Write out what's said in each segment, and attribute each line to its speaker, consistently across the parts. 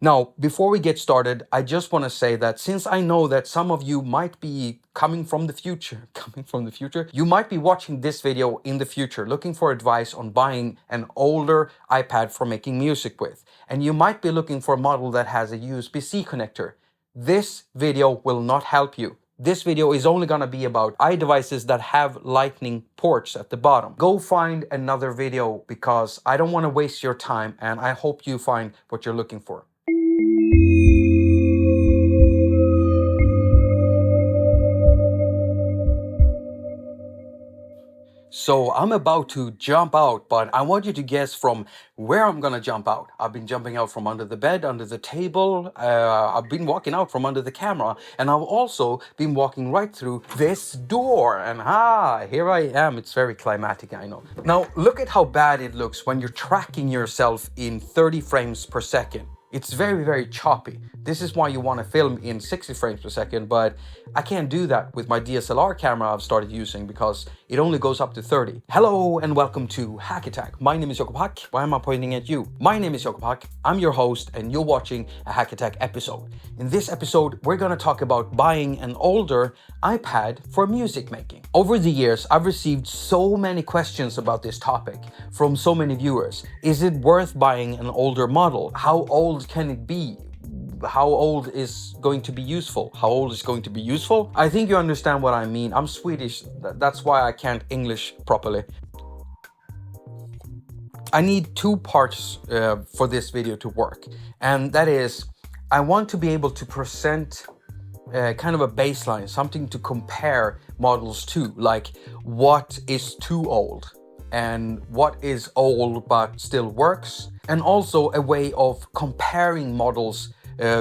Speaker 1: Now, before we get started, I just want to say that since I know that some of you might be coming from the future, you might be watching this video in the future, looking for advice on buying an older iPad for making music with. And you might be looking for a model that has a USB-C connector. This video will not help you. This video is only going to be about iDevices that have lightning ports at the bottom. Go find another video because I don't want to waste your time, and I hope you find what you're looking for. So I'm about to jump out, but I want you to guess from where I'm gonna jump out. I've been jumping out from under the bed, under the table. I've been walking out from under the camera, and I've also been walking right through this door. And here I am. It's very climatic, I know. Now look at how bad it looks when you're tracking yourself in 30 frames per second. It's very, very choppy. This is why you want to film in 60 frames per second, but I can't do that with my DSLR camera I've started using because it only goes up to 30. Hello and welcome to attaQ. My name is Jakob. Why am I pointing at you? My name is Jakob. I'm your host and you're watching a attaQ episode. In this episode, we're going to talk about buying an older iPad for music making. Over the years, I've received so many questions about this topic from so many viewers. Is it worth buying an older model? How old can it be? How old is going to be useful? How old is going to be useful? I think you understand what I mean. I'm Swedish, that's why I can't English properly. I need two parts for this video to work, and that is, I want to be able to present kind of a baseline, something to compare models to, like what is too old and what is old but still works, and also a way of comparing models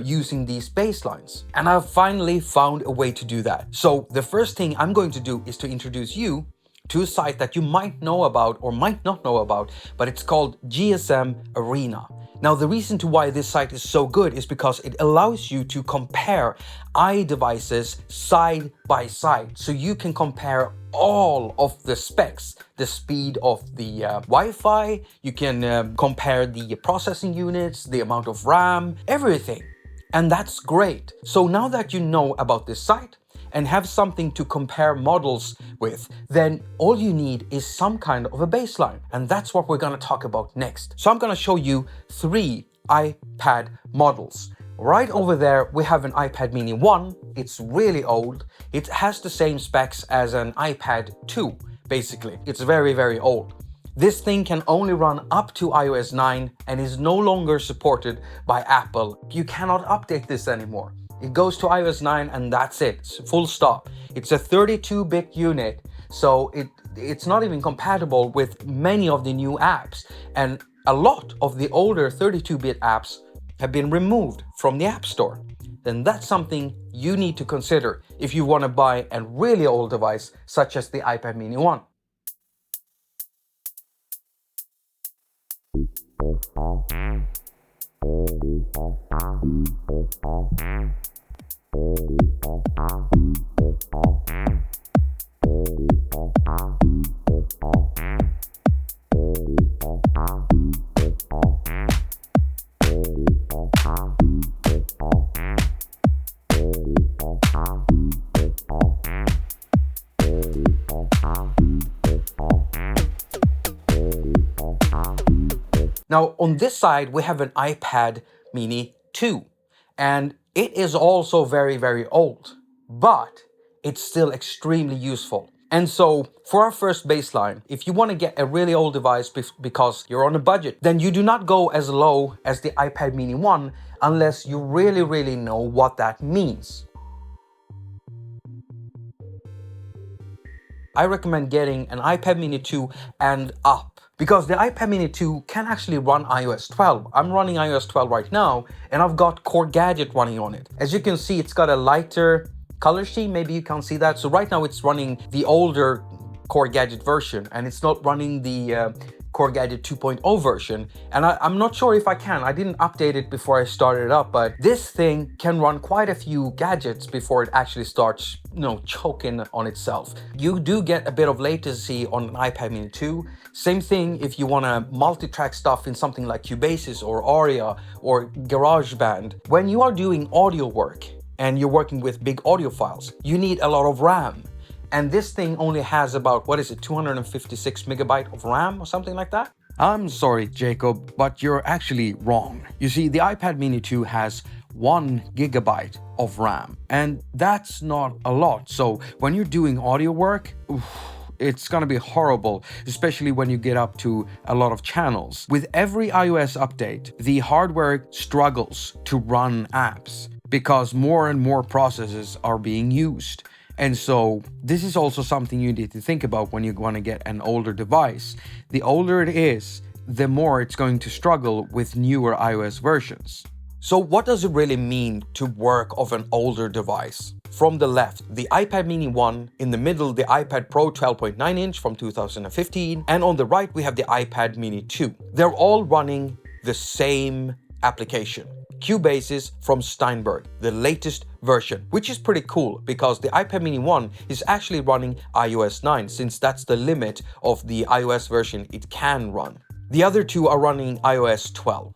Speaker 1: using these baselines. And I've finally found a way to do that. So the first thing I'm going to do is to introduce you to a site that you might know about or might not know about, but it's called GSM Arena. Now, the reason to why this site is so good is because it allows you to compare iDevices side by side. So you can compare all of the specs, the speed of the Wi-Fi, you can compare the processing units, the amount of RAM, everything. And that's great. So now that you know about this site and have something to compare models with, then all you need is some kind of a baseline. And that's what we're gonna talk about next. So I'm gonna show you 3 iPad models. Right over there, we have an iPad mini 1. It's really old. It has the same specs as an iPad 2, basically. It's very, very old. This thing can only run up to iOS 9 and is no longer supported by Apple. You cannot update this anymore. It goes to iOS 9 and that's it, it's full stop. It's a 32-bit unit, so it's not even compatible with many of the new apps. And a lot of the older 32-bit apps have been removed from the App Store. Then that's something you need to consider if you want to buy a really old device such as the iPad mini 1. Now, on this side, we have an iPad mini 2, and it is also very, very old, but it's still extremely useful. And so for our first baseline, if you want to get a really old device because you're on a budget, then you do not go as low as the iPad mini 1 unless you really, really know what that means. I recommend getting an iPad mini 2 and up, because the iPad mini 2 can actually run iOS 12. I'm running iOS 12 right now, and I've got Core Gadget running on it. As you can see, it's got a lighter color scheme. Maybe you can't see that. So right now it's running the older Core Gadget version, and it's not running the Core Gadget 2.0 version, and I'm not sure if I can. I didn't update it before I started it up, but this thing can run quite a few gadgets before it actually starts, choking on itself. You do get a bit of latency on an iPad mini 2. Same thing if you want to multi-track stuff in something like Cubase or Aria or GarageBand. When you are doing audio work and you're working with big audio files, you need a lot of RAM. And this thing only has about, 256 megabyte of RAM or something like that? I'm sorry, Jacob, but you're actually wrong. You see, the iPad mini 2 has 1 gigabyte of RAM, and that's not a lot. So when you're doing audio work, it's gonna be horrible, especially when you get up to a lot of channels. With every iOS update, the hardware struggles to run apps because more and more processes are being used. And so this is also something you need to think about when you want to get an older device. The older it is, the more it's going to struggle with newer iOS versions. So what does it really mean to work off an older device? From the left, the iPad mini 1, in the middle, the iPad Pro 12.9 inch from 2015, and on the right, we have the iPad mini 2. They're all running the same application. Cubase from Steinberg, the latest version, which is pretty cool because the iPad mini 1 is actually running iOS 9, since that's the limit of the iOS version it can run. The other two are running iOS 12.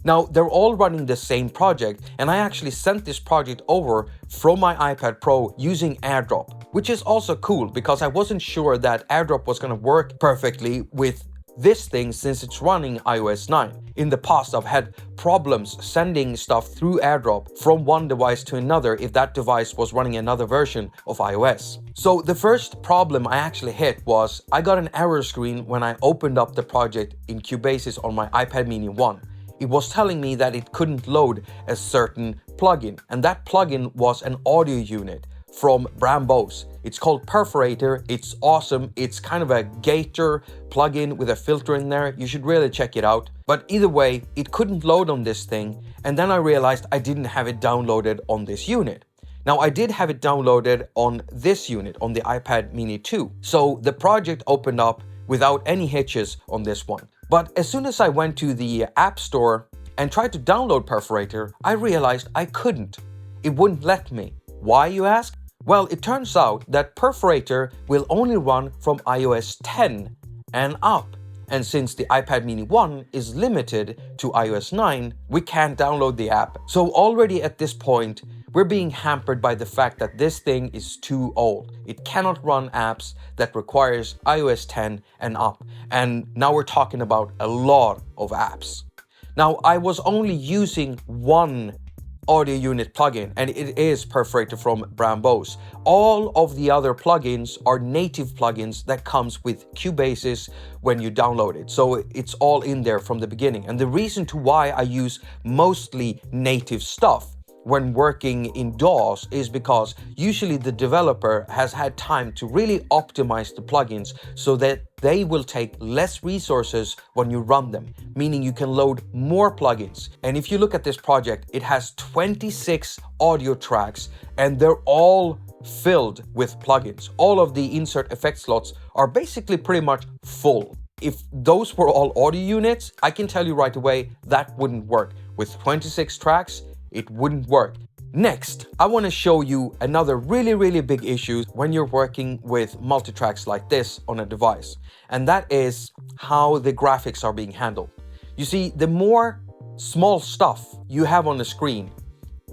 Speaker 1: Now, they're all running the same project, and I actually sent this project over from my iPad Pro using AirDrop, which is also cool because I wasn't sure that AirDrop was going to work perfectly with this thing since it's running iOS 9. In the past, I've had problems sending stuff through AirDrop from one device to another if that device was running another version of iOS. So the first problem I actually hit was I got an error screen when I opened up the project in Cubase on my iPad mini 1. It was telling me that it couldn't load a certain plugin, and that plugin was an audio unit from Brambos. It's called Perforator. It's awesome. It's kind of a gator plugin with a filter in there. You should really check it out. But either way, it couldn't load on this thing, and then I realized I didn't have it downloaded on this unit. Now, I did have it downloaded on this unit, on the iPad mini 2. So the project opened up without any hitches on this one. But as soon as I went to the App Store and tried to download Perforator, I realized I couldn't. It wouldn't let me. Why, you ask? Well, it turns out that Perforator will only run from iOS 10 and up. And since the iPad mini 1 is limited to iOS 9, we can't download the app. So already at this point, we're being hampered by the fact that this thing is too old. It cannot run apps that requires iOS 10 and up. And now we're talking about a lot of apps. Now, I was only using one audio unit plugin, and it is Perforator from Brambos. All of the other plugins are native plugins that comes with Cubase when you download it. So it's all in there from the beginning. And the reason to why I use mostly native stuff when working in DAWs is because usually the developer has had time to really optimize the plugins so that they will take less resources when you run them, meaning you can load more plugins. And if you look at this project, it has 26 audio tracks and they're all filled with plugins. All of the insert effect slots are basically pretty much full. If those were all audio units, I can tell you right away that wouldn't work. With 26 tracks, it wouldn't work. Next, I want to show you another really big issue when you're working with multitracks like this on a device, and that is how the graphics are being handled. You see, the more small stuff you have on the screen,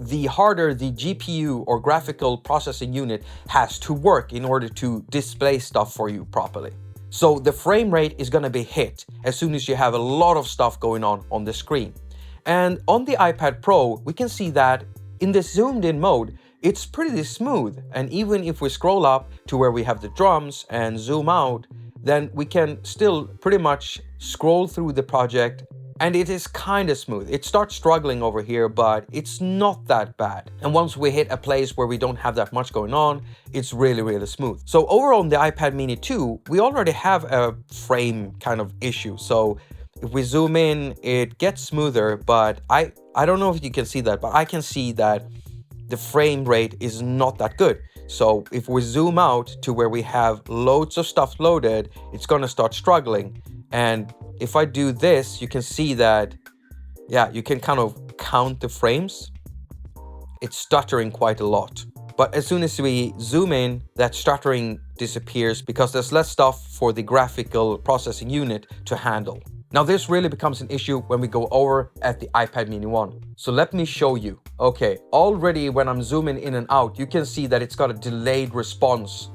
Speaker 1: the harder the GPU or graphical processing unit has to work in order to display stuff for you properly. So the frame rate is going to be hit as soon as you have a lot of stuff going on the screen. And on the iPad Pro, we can see that in the zoomed in mode, it's pretty smooth. And even if we scroll up to where we have the drums and zoom out, then we can still pretty much scroll through the project and it is kind of smooth. It starts struggling over here, but it's not that bad. And once we hit a place where we don't have that much going on, it's really smooth. So over on the iPad mini 2, we already have a frame kind of issue. So if we zoom in, it gets smoother, but I don't know if you can see that, but I can see that the frame rate is not that good. So if we zoom out to where we have loads of stuff loaded, it's gonna start struggling. And if I do this, you can see that, yeah, you can kind of count the frames. It's stuttering quite a lot. But as soon as we zoom in, that stuttering disappears because there's less stuff for the graphical processing unit to handle. Now this really becomes an issue when we go over at the iPad mini 1. So let me show you. Okay, already when I'm zooming in and out, you can see that it's got a delayed response.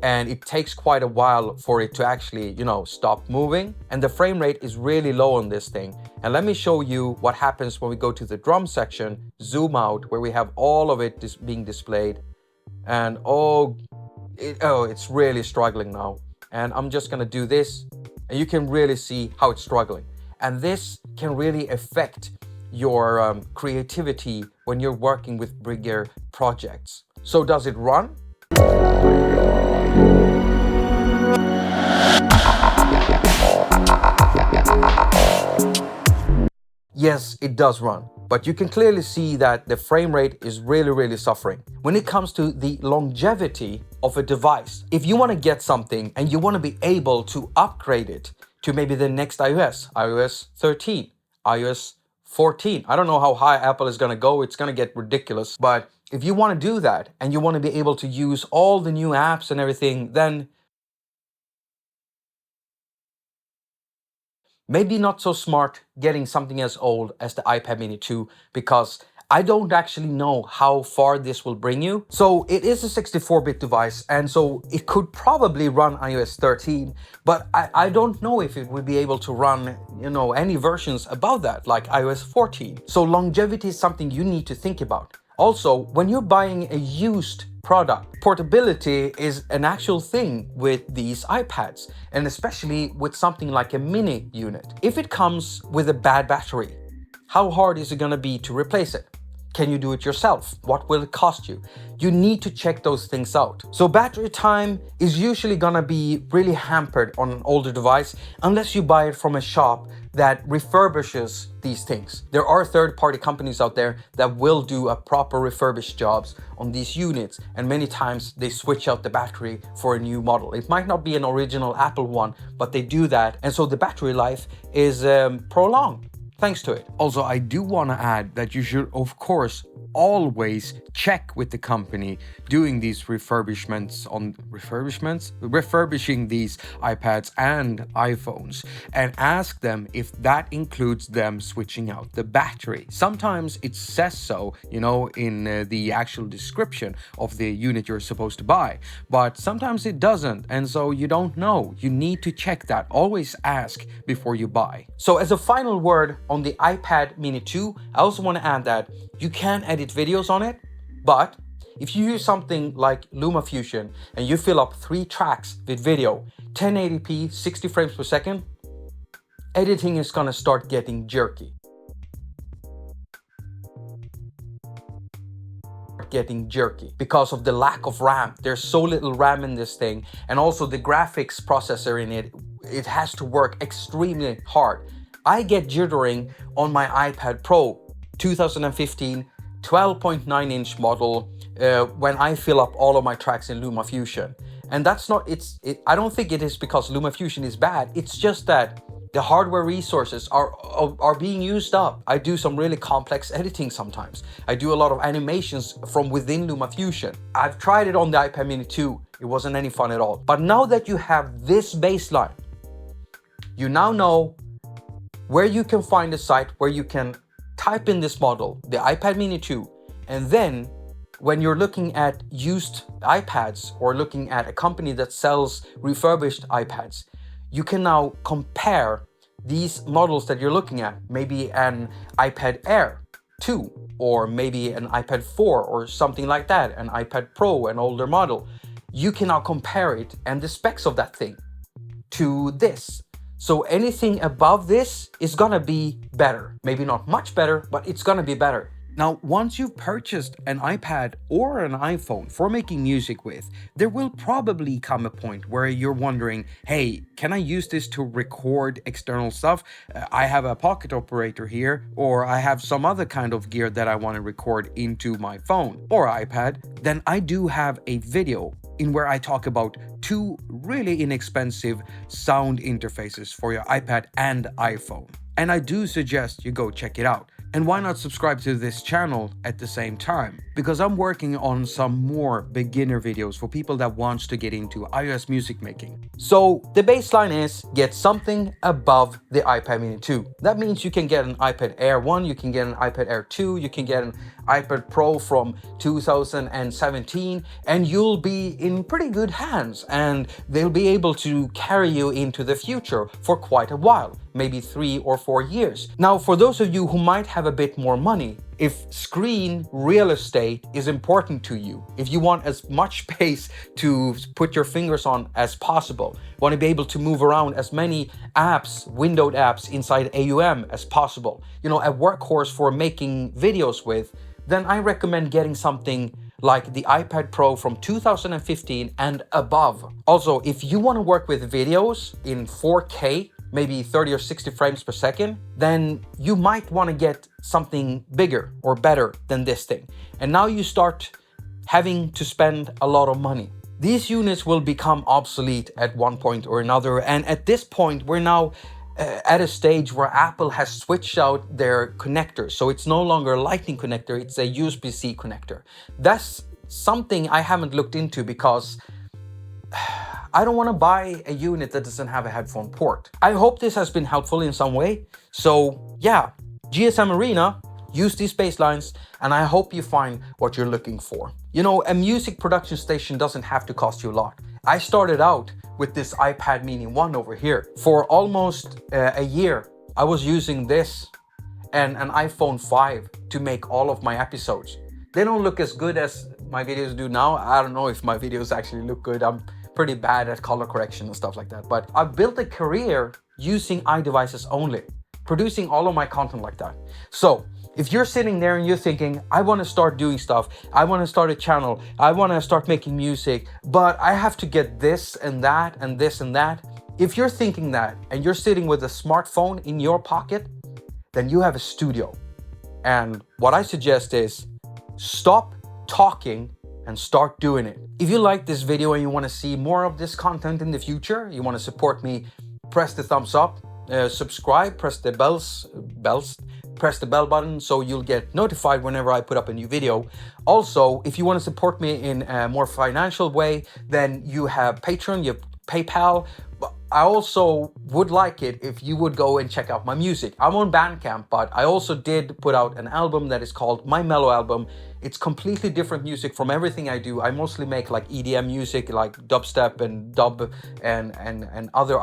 Speaker 1: And it takes quite a while for it to actually, stop moving. And the frame rate is really low on this thing. And let me show you what happens when we go to the drum section, zoom out, where we have all of it being displayed. And it's really struggling now. And I'm just gonna do this, and you can really see how it's struggling. And this can really affect your creativity when you're working with bigger projects. So does it run? Yes, it does run, but you can clearly see that the frame rate is really suffering. When it comes to the longevity of a device, if you want to get something and you want to be able to upgrade it to maybe the next iOS 13, iOS 14. I don't know how high Apple is going to go. It's going to get ridiculous. But if you want to do that and you want to be able to use all the new apps and everything, then maybe not so smart getting something as old as the iPad mini 2, because I don't actually know how far this will bring you. So it is a 64-bit device, and so it could probably run iOS 13, but I don't know if it would be able to run, any versions above that, like iOS 14. So longevity is something you need to think about. Also, when you're buying a used product, portability is an actual thing with these iPads, and especially with something like a mini unit. If it comes with a bad battery, how hard is it going to be to replace it? Can you do it yourself? What will it cost you? You need to check those things out. So battery time is usually gonna be really hampered on an older device unless you buy it from a shop that refurbishes these things. There are third-party companies out there that will do a proper refurbished jobs on these units, and many times they switch out the battery for a new model. It might not be an original Apple one, but they do that, and so the battery life is prolonged thanks to it. Also, I do want to add that you should, of course, always check with the company doing these refurbishing these iPads and iPhones, and ask them if that includes them switching out the battery. Sometimes it says so, in the actual description of the unit you're supposed to buy, but sometimes it doesn't, and so you don't know. You need to check that. Always ask before you buy. So as a final word on the iPad mini 2, I also want to add that you can edit videos on it, but if you use something like LumaFusion and you fill up 3 tracks with video, 1080p, 60 frames per second, editing is gonna start getting jerky. Because of the lack of RAM. There's so little RAM in this thing, and also the graphics processor in it has to work extremely hard. I get jittering on my iPad Pro 2015 12.9-inch model when I fill up all of my tracks in LumaFusion. And that's not, I don't think it is because LumaFusion is bad. It's just that the hardware resources are being used up. I do some really complex editing sometimes. I do a lot of animations from within LumaFusion. I've tried it on the iPad mini 2. It wasn't any fun at all. But now that you have this baseline, you now know where you can find a site where you can type in this model, the iPad mini 2, and then when you're looking at used iPads or looking at a company that sells refurbished iPads, you can now compare these models that you're looking at, maybe an iPad Air 2, or maybe an iPad 4 or something like that, an iPad Pro, an older model. You can now compare it and the specs of that thing to this. So anything above this is gonna be better. Maybe not much better, but it's gonna be better. Now, once you've purchased an iPad or an iPhone for making music with, there will probably come a point where you're wondering, hey, can I use this to record external stuff? I have a pocket operator here, or I have some other kind of gear that I want to record into my phone or iPad. Then I do have a video in where I talk about 2 really inexpensive sound interfaces for your iPad and iPhone. And I do suggest you go check it out. And why not subscribe to this channel at the same time? Because I'm working on some more beginner videos for people that wants to get into iOS music making. So the baseline is get something above the iPad mini 2. That means you can get an iPad Air 1, you can get an iPad Air 2, you can get an iPad Pro from 2017, and you'll be in pretty good hands, and they'll be able to carry you into the future for quite a while, maybe 3 or 4 years. Now, for those of you who might have a bit more money, if screen real estate is important to you, if you want as much space to put your fingers on as possible, want to be able to move around as many apps, windowed apps inside AUM as possible, you know, a workhorse for making videos with, then I recommend getting something like the iPad Pro from 2015 and above. Also, if you want to work with videos in 4K, maybe 30 or 60 frames per second, then you might want to get something bigger or better than this thing. And now you start having to spend a lot of money. These units will become obsolete at one point or another, and at this point we're now at a stage where Apple has switched out their connectors. So it's no longer a Lightning connector, it's a USB-C connector. That's something I haven't looked into because I don't want to buy a unit that doesn't have a headphone port. I hope this has been helpful in some way. So yeah, GSM Arena, use these baselines, and I hope you find what you're looking for. You know, a music production station doesn't have to cost you a lot. I started out with this iPad mini 1 over here. For almost a year, I was using this and an iPhone 5 to make all of my episodes. They don't look as good as my videos do now. I don't know if my videos actually look good. I'm pretty bad at color correction and stuff like that. But I've built a career using iDevices only, producing all of my content like that. So if you're sitting there and you're thinking, I want to start doing stuff, I want to start a channel, I want to start making music, but I have to get this and that and this and that. If you're thinking that and you're sitting with a smartphone in your pocket, then you have a studio. And what I suggest is stop talking and start doing it. If you like this video and you want to see more of this content in the future, you want to support me, press the thumbs up, subscribe, press the press the bell button so you'll get notified whenever I put up a new video. Also, if you want to support me in a more financial way, then you have Patreon, you have PayPal. I also would like it if you would go and check out my music. I'm on Bandcamp, but I also did put out an album that is called My Mellow Album. It's completely different music from everything I do. I mostly make like EDM music, like dubstep and dub and other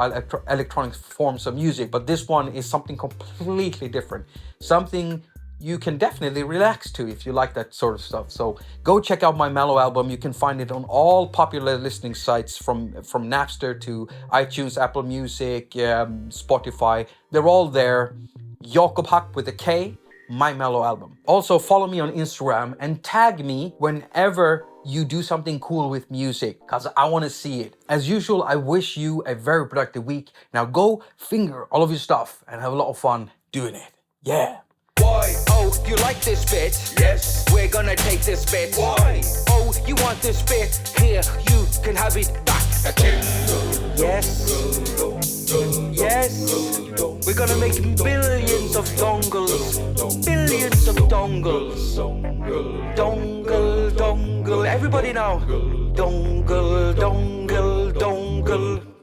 Speaker 1: electronic forms of music. But this one is something completely different. Something you can definitely relax to if you like that sort of stuff. So go check out My Mellow Album. You can find it on all popular listening sites from Napster to iTunes, Apple Music, Spotify. They're all there. Jakob haQ with a K, My Mellow Album. Also follow me on Instagram and tag me whenever you do something cool with music, because I want to see it. As usual, I wish you a very productive week. Now go finger all of your stuff and have a lot of fun doing it. Yeah.
Speaker 2: Why? Oh, you like this bit? Yes. We're gonna take this bit. Why? Oh, you want this bit? Here, you can have it back. A jingle. Yes. Yes. We're gonna make billions of dongles. Billions of dongles. Dongle, dongle. Everybody now. Dongle, dongle, dongle.